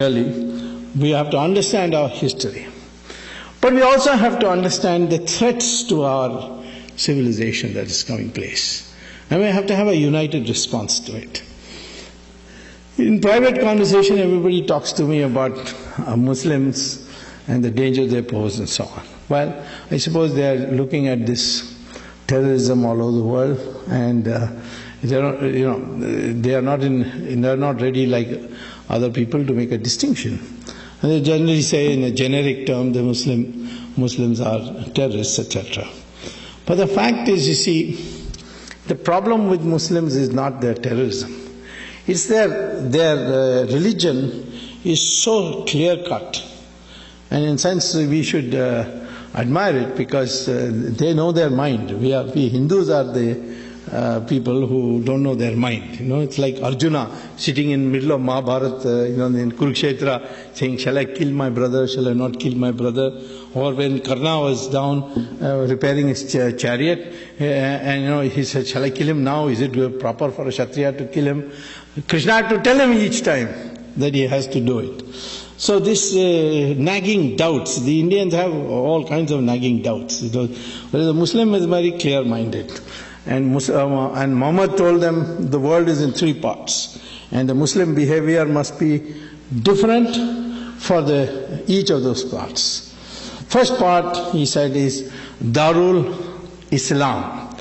Really, we have to understand our history. But we also have to understand the threats to our civilization that is coming place. And we have to have a united response to it. In private conversation, everybody talks to me about Muslims and the danger they pose and so on. Well, I suppose they are looking at this terrorism all over the world, and they are not ready like other people to make a distinction. And they generally say in a generic term the Muslims are terrorists, etc. But the fact is, you see, the problem with Muslims is not their terrorism. It's their religion is so clear-cut. And in a sense we should admire it because they know their mind. We Hindus are the people who don't know their mind. It's like Arjuna sitting in the middle of Mahabharata, in Kurukshetra, saying, "Shall I kill my brother? Shall I not kill my brother?" Or when Karna was down repairing his chariot, and he said, "Shall I kill him now? Is it proper for a Kshatriya to kill him?" Krishna had to tell him each time that he has to do it. So this nagging doubts, the Indians have all kinds of nagging doubts. Whereas the Muslim is very clear-minded. And Muhammad told them the world is in three parts. And the Muslim behavior must be different for each of those parts. First part, he said, is Darul Islam.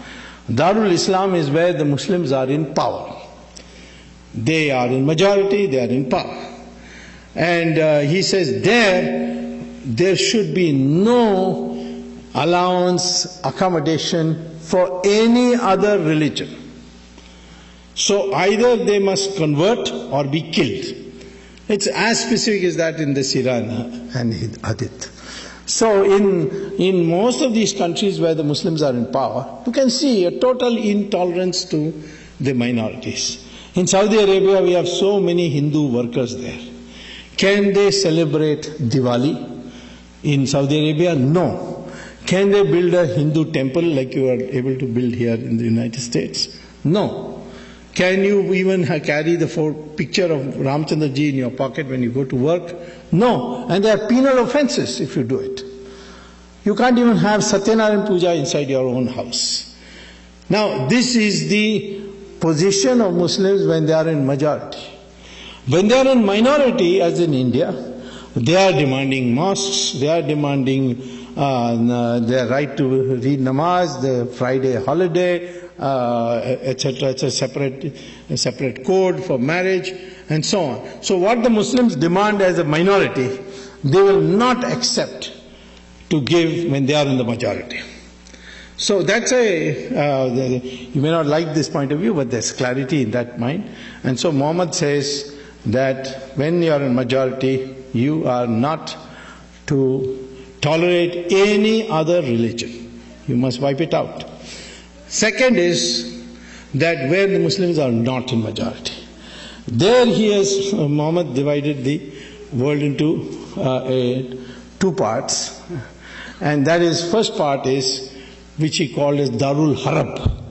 Darul Islam is where the Muslims are in power. They are in majority, they are in power. And he says there should be no allowance, accommodation for any other religion. So either they must convert or be killed. It's as specific as that in the Sirah and Hadith. So in most of these countries where the Muslims are in power, you can see a total intolerance to the minorities. In Saudi Arabia, we have so many Hindu workers there. Can they celebrate Diwali in Saudi Arabia? No. Can they build a Hindu temple like you are able to build here in the United States? No. Can you even carry the picture of Ramchandra Ji in your pocket when you go to work? No. And there are penal offenses if you do it. You can't even have Satyanarayan Puja inside your own house. Now, this is the position of Muslims when they are in majority. When they are in minority, as in India, they are demanding mosques, they are demanding their right to read namaz, the Friday holiday, etc. It's a separate code for marriage, and so on. So what the Muslims demand as a minority, they will not accept to give when they are in the majority. So that's you may not like this point of view, but there's clarity in that mind. And so Muhammad says that when you are in majority, you are not to tolerate any other religion. You must wipe it out. Second is that where the Muslims are not in majority, there Muhammad divided the world into two parts. And that is, first part is, which he called as Darul Harab.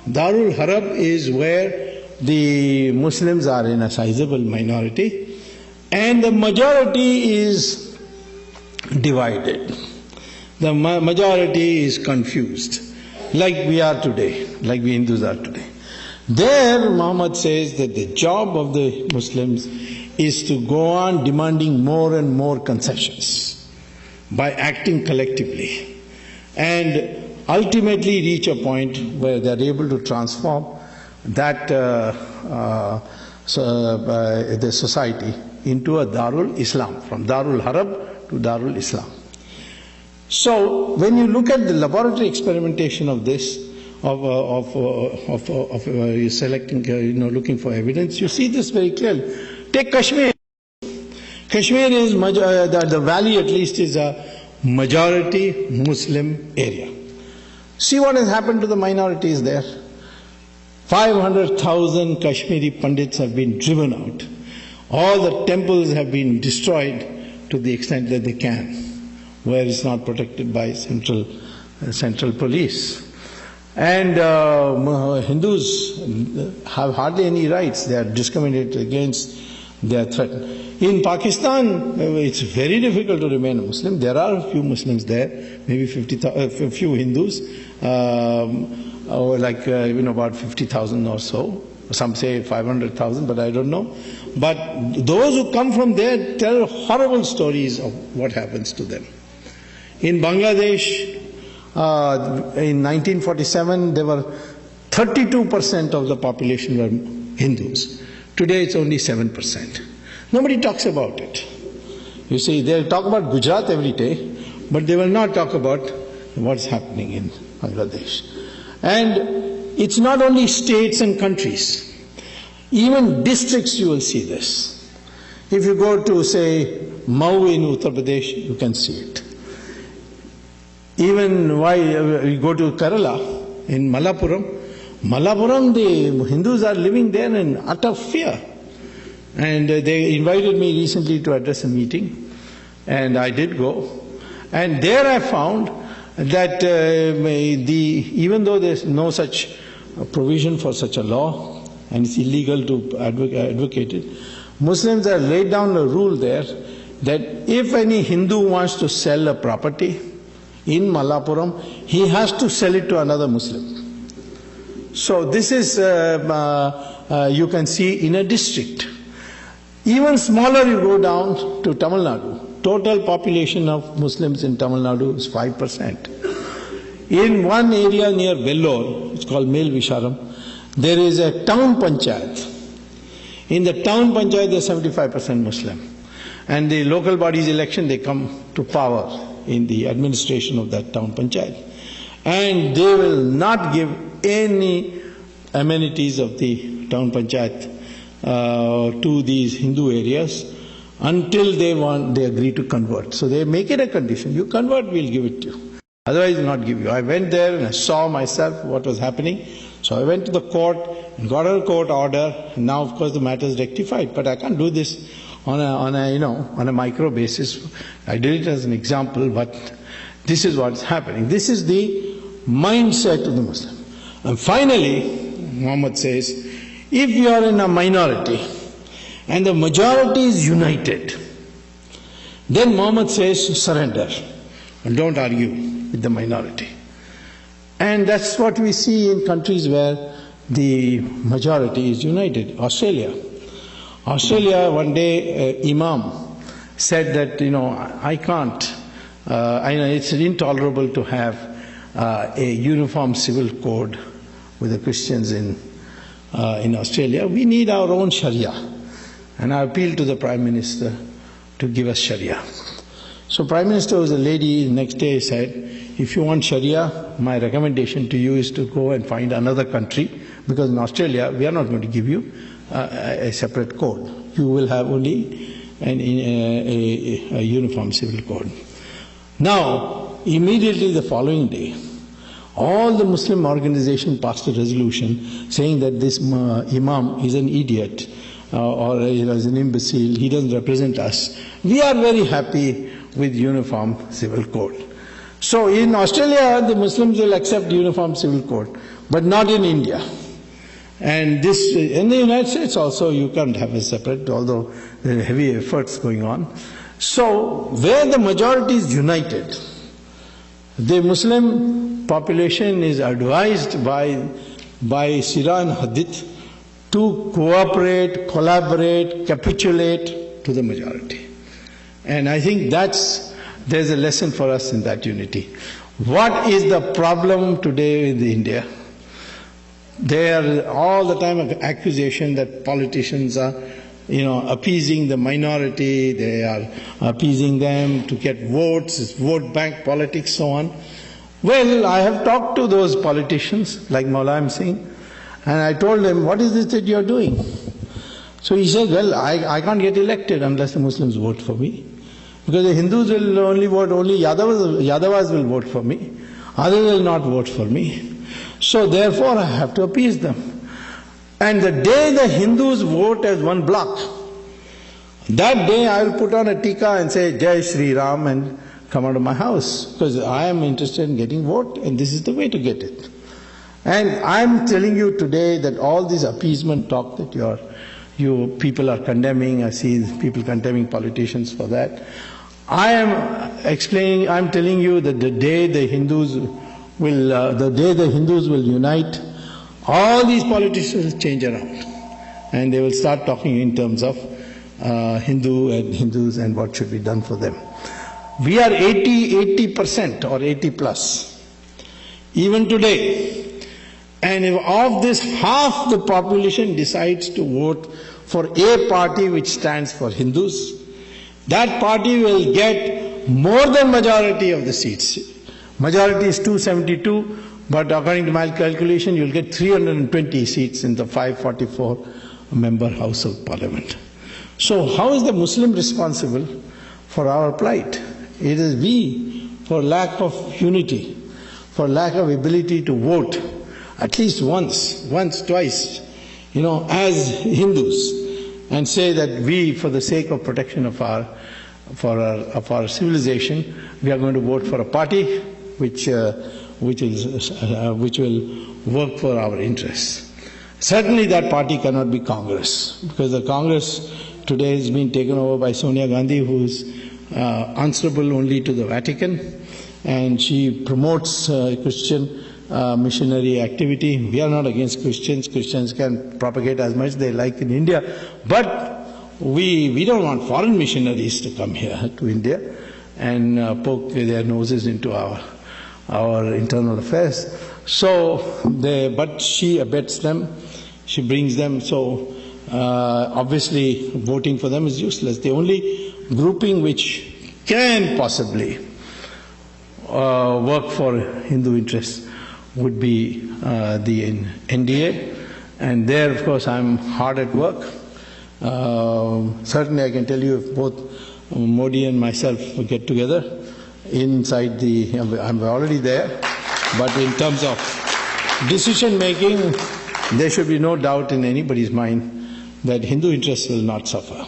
Darul Harab is where the Muslims are in a sizable minority and the majority is divided. The majority is confused, like we are today, like we Hindus are today. There Muhammad says that the job of the Muslims is to go on demanding more and more concessions by acting collectively and ultimately reach a point where they are able to transform that the society into a Darul Islam, from Darul Harab to Darul Islam. So when you look at the laboratory experimentation of this, selecting, looking for evidence, you see this very clearly. Take Kashmir. Kashmir is, the valley at least is a majority Muslim area. See what has happened to the minorities there. 500,000 Kashmiri Pandits have been driven out. All the temples have been destroyed to the extent that they can, where it's not protected by central police. And Hindus have hardly any rights. They are discriminated against They are threatened. In Pakistan, it's very difficult to remain a Muslim. There are a few Muslims there, maybe a few Hindus, or like about 50,000 or so. Some say 500,000, but I don't know. But those who come from there tell horrible stories of what happens to them. In Bangladesh, in 1947, there were 32% of the population were Hindus. Today it's only 7%. Nobody talks about it. You see, they'll talk about Gujarat every day, but they will not talk about what's happening in Bangladesh. And it's not only states and countries. Even districts you will see this. If you go to, say, Mau in Uttar Pradesh, you can see it. Even why we go to Kerala, in Malappuram, the Hindus are living there in utter fear. And they invited me recently to address a meeting, and I did go. And there I found that even though there's no such provision for such a law, and it's illegal to advocate it, Muslims have laid down a rule there that if any Hindu wants to sell a property in Malappuram, he has to sell it to another Muslim. So this is, you can see in a district. Even smaller you go down to Tamil Nadu. Total population of Muslims in Tamil Nadu is 5%. In one area near Vellore, it's called Mel Visharam, there is a town panchayat. In the town panchayat, there is 75% Muslim. And the local body's election, they come to power in the administration of that town panchayat. And they will not give any amenities of the town panchayat to these Hindu areas until they agree to convert. So they make it a condition. You convert, we'll give it to you. Otherwise, we'll not give you. I went there and I saw myself what was happening. So I went to the court and got a court order. And now, of course, the matter is rectified. But I can't do this on a micro basis. I did it as an example, but this is what's happening. This is the mindset of the Muslim. And finally, Muhammad says, if you are in a minority and the majority is united, then Muhammad says, surrender and don't argue with the minority. And that's what we see in countries where the majority is united. Australia, one day, Imam said that, I can't, it's intolerable to have a uniform civil code with the Christians in Australia. We need our own Sharia. And I appealed to the Prime Minister to give us Sharia. So Prime Minister was a lady, the next day said, if you want Sharia, my recommendation to you is to go and find another country, because in Australia, we are not going to give you a separate code. You will have only a uniform civil code. Now, immediately the following day, all the Muslim organizations passed a resolution saying that this Imam is an idiot or is an imbecile, he doesn't represent us. We are very happy with uniform civil code. So in Australia, the Muslims will accept uniform civil code, but not in India. And this, in the United States also, you can't have a separate, although there are heavy efforts going on. So where the majority is united, the Muslim population is advised by Sirah and Hadith to cooperate, collaborate, capitulate to the majority. And I think there's a lesson for us in that unity. What is the problem today in India? There are all the time an accusation that politicians are, appeasing the minority, they are appeasing them to get votes, it's vote bank politics, so on. Well, I have talked to those politicians, like Maulam Singh, and I told them, what is this that you are doing? So he said, well, I can't get elected unless the Muslims vote for me. Because the Hindus will only vote, only Yadavas will vote for me. Others will not vote for me. So therefore I have to appease them. And the day the Hindus vote as one block, that day I will put on a tika and say, Jai Shri Ram, and come out of my house. Because I am interested in getting vote, and this is the way to get it. And I am telling you today that all this appeasement talk that you are You people are condemning, I see people condemning politicians for that. I am telling you that the day the Hindus will unite, all these politicians change around. And they will start talking in terms of Hindus and what should be done for them. We are 80% or 80 plus. Even today. And if of this half the population decides to vote for a party which stands for Hindus, that party will get more than majority of the seats. Majority is 272, but according to my calculation, you'll get 320 seats in the 544 member House of Parliament. So how is the Muslim responsible for our plight? It is we, for lack of unity, for lack of ability to vote, at least once, twice, as Hindus, and say that we, for the sake of protection of our civilization, we are going to vote for a party which will work for our interests. Certainly that party cannot be Congress, because the Congress today has been taken over by Sonia Gandhi, who is answerable only to the Vatican, and she promotes Christian missionary activity. We are not against Christians. Christians can propagate as much as they like in India, but we don't want foreign missionaries to come here to India and poke their noses into our internal affairs. But she abets them, she brings them, so obviously voting for them is useless. The only grouping which can possibly work for Hindu interests would be the NDA, and there of course I'm hard at work. Certainly I can tell you, if both Modi and myself get together inside I'm already there, but in terms of decision making, there should be no doubt in anybody's mind that Hindu interests will not suffer.